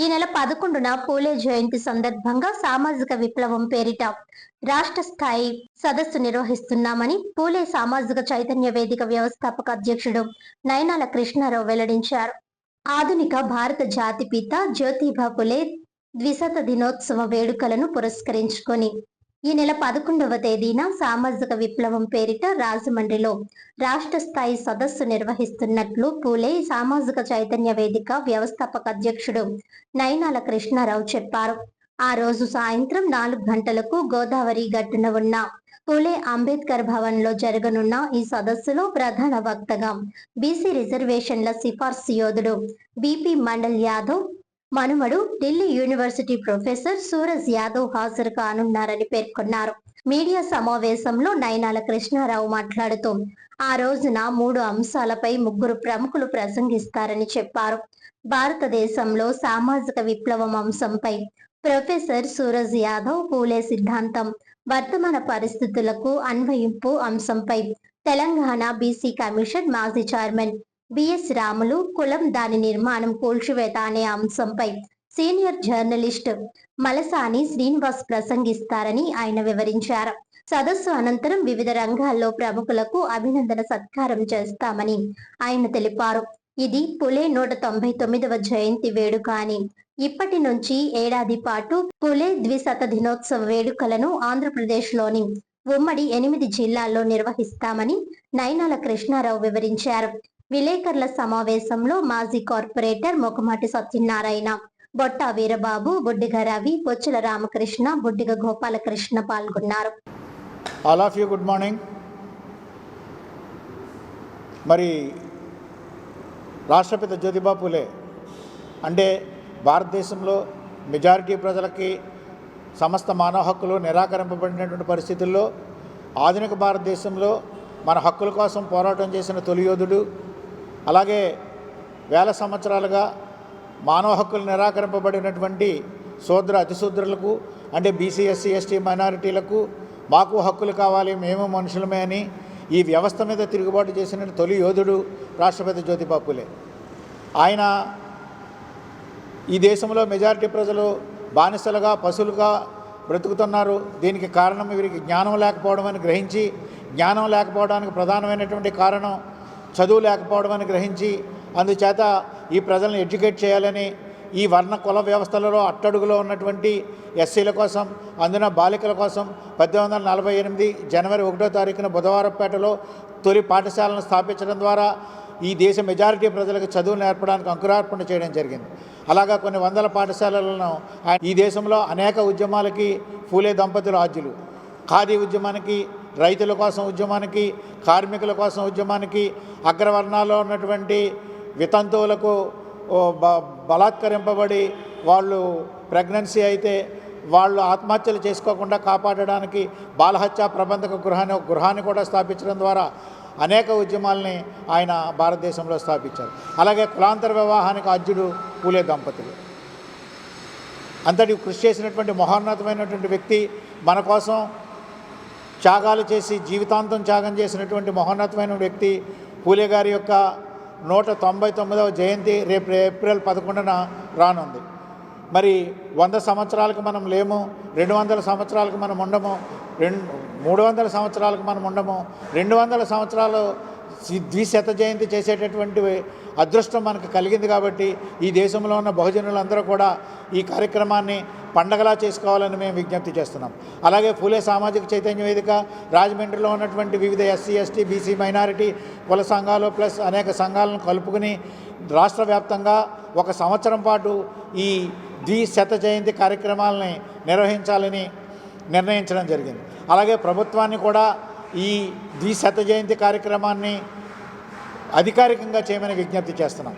ఈ నెల 11న పూలే జయంతి సందర్భంగా సామాజిక విప్లవం పేరిట రాష్ట్ర స్థాయి సదస్సు నిర్వహిస్తున్నామని పూలే సామాజిక చైతన్య వేదిక వ్యవస్థాపక అధ్యక్షుడు నయనాల కృష్ణారావు వెల్లడించారు. ఆధునిక భారత జాతిపిత జ్యోతిబా పూలే ద్విశత దినోత్సవ వేడుకలను పురస్కరించుకొని ఈ నెల 11వ తేదీన సామాజిక విప్లవం పేరిట రాజమండ్రిలో రాష్ట్ర స్థాయి సదస్సు నిర్వహిస్తున్నట్లు పూలే సామాజిక చైతన్య వేదిక వ్యవస్థాపక అధ్యక్షుడు నయనాల కృష్ణారావు చెప్పారు. ఆ రోజు సాయంత్రం 4 గంటలకు గోదావరి గట్టున ఉన్న పూలే అంబేద్కర్ భవన్ లో జరగనున్న ఈ సదస్సులో ప్రధాన వక్తగా బీసీ రిజర్వేషన్ల సిఫార్సు యోధుడు బీపీ మండల్ యాదవ్ మనుమడు ఢిల్లీ యూనివర్సిటీ ప్రొఫెసర్ సూరజ్ యాదవ్ హాజరు కానున్నారని పేర్కొన్నారు. మీడియా సమావేశంలో నయనాల కృష్ణారావు మాట్లాడుతూ ఆ రోజున 3 అంశాలపై 3 ప్రముఖులు ప్రసంగిస్తారని చెప్పారు. భారతదేశంలో సామాజిక విప్లవం అంశంపై ప్రొఫెసర్ సూరజ్ యాదవ్, పూలే సిద్ధాంతం వర్తమాన పరిస్థితులకు అన్వయింపు అంశంపై తెలంగాణ బీసీ కమిషన్ మాజీ చైర్మన్ బిఎస్ రాములు, కులం దాని నిర్మాణం కూల్చివేత అనే అంశంపై సీనియర్ జర్నలిస్ట్ మలసాని శ్రీనివాస్ ప్రసంగిస్తారని ఆయన వివరించారు. సదస్సు అనంతరం వివిధ రంగాల్లో ప్రముఖులకు అభినందన సత్కారం చేస్తామని ఆయన తెలిపారు. ఇది పులే 199వ జయంతి వేడుక అని ఇప్పటి నుంచి ఏడాది పాటు పులే ద్విశత దినోత్సవ వేడుకలను ఆంధ్రప్రదేశ్లోని ఉమ్మడి 8 జిల్లాల్లో నిర్వహిస్తామని నయనాల కృష్ణారావు వివరించారు. విలేకరుల సమావేశంలో మాజీ కార్పొరేటర్ మొకమాటి సత్యనారాయణ, బొట్ట వీరబాబు, బుడ్డిగ రవి, బొచ్చుల రామకృష్ణ, బుడ్డిగ గోపాలకృష్ణ పాల్గొన్నారు. All of you good morning. మరి రాష్ట్రపిత జ్యోతిబా పూలే అంటే భారతదేశంలో మెజారిటీ ప్రజలకి సమస్త మానవ హక్కులు నిరాకరింపబడినటువంటి పరిస్థితుల్లో ఆధునిక భారతదేశంలో మన హక్కుల కోసం పోరాటం చేసిన తొలి యోధుడు. అలాగే వేల సంవత్సరాలుగా మానవ హక్కులు నిరాకరింపబడినటువంటి శూద్ర అతిశూద్రులకు అంటే బీసీ, ఎస్సీ, ఎస్టీ మైనారిటీలకు మాకు హక్కులు కావాలి, మేము మనుషులమే అని ఈ వ్యవస్థ మీద తిరుగుబాటు చేసిన తొలి యోధుడు రాష్ట్రపతి జ్యోతిబా పూలే. ఆయన ఈ దేశంలో మెజారిటీ ప్రజలు బానిసలుగా, పశువులుగా బ్రతుకుతున్నారు. దీనికి కారణం వీరికి జ్ఞానం లేకపోవడం అని గ్రహించి, జ్ఞానం లేకపోవడానికి ప్రధానమైనటువంటి కారణం చదువు లేకపోవడం అని గ్రహించి, అందుచేత ఈ ప్రజలను ఎడ్యుకేట్ చేయాలని ఈ వర్ణ కుల వ్యవస్థలలో అట్టడుగులో ఉన్నటువంటి ఎస్సీల కోసం, అందున బాలికల కోసం 1848 జనవరి 1వ తారీఖున బుధవారపేటలో తొలి పాఠశాలను స్థాపించడం ద్వారా ఈ దేశ మెజారిటీ ప్రజలకు చదువు నేర్పడానికి అంకురార్పణ చేయడం జరిగింది. అలాగా కొన్ని వందల పాఠశాలలను ఈ దేశంలో అనేక ఉద్యమాలకి పూలే దంపతులు ఆద్యులు. ఖాదీ ఉద్యమానికి, రైతుల కోసం ఉద్యమానికి, కార్మికుల కోసం ఉద్యమానికి, అగ్రవర్ణాల్లో ఉన్నటువంటి వితంతువులకు బలాత్కరింపబడి వాళ్ళు ప్రెగ్నెన్సీ అయితే వాళ్ళు ఆత్మహత్యలు చేసుకోకుండా కాపాడడానికి బాలహత్య ప్రబంధక గృహాన్ని కూడా స్థాపించడం ద్వారా అనేక ఉద్యమాలని ఆయన భారతదేశంలో స్థాపించారు. అలాగే కులాంతర వివాహానికి ఆద్యుడు పూలే దంపతులు. అంతటి కృషి చేసినటువంటి మహోన్నతమైనటువంటి వ్యక్తి, మన కోసం త్యాగాలు చేసి జీవితాంతం త్యాగం చేసినటువంటి మహోన్నతమైన వ్యక్తి పూలే గారి యొక్క 199వ జయంతి రేపు ఏప్రిల్ 11న రానుంది. మరి 100 సంవత్సరాలకు మనం లేము, 200 సంవత్సరాలకు మనం ఉండము, 300 సంవత్సరాలకు మనం ఉండము, 200 సంవత్సరాలు ద్విశత జయంతి చేసేటటువంటి అదృష్టం మనకు కలిగింది. కాబట్టి ఈ దేశంలో ఉన్న బహుజనులందరూ కూడా ఈ కార్యక్రమాన్ని పండగలా చేసుకోవాలని మేము విజ్ఞప్తి చేస్తున్నాం. అలాగే పూలే సామాజిక చైతన్య వేదిక రాజమండ్రిలో ఉన్నటువంటి వివిధ ఎస్సీ, ఎస్టీ, బీసీ, మైనారిటీ కుల సంఘాలు ప్లస్ అనేక సంఘాలను కలుపుకుని రాష్ట్ర వ్యాప్తంగా 1 సంవత్సరం పాటు ఈ ద్విశత జయంతి కార్యక్రమాలని నిర్వహించాలని నిర్ణయించడం జరిగింది. అలాగే ప్రభుత్వాన్ని కూడా ఈ ద్విశత జయంతి కార్యక్రమాన్ని అధికారికంగా చేయమని విజ్ఞప్తి చేస్తున్నాం.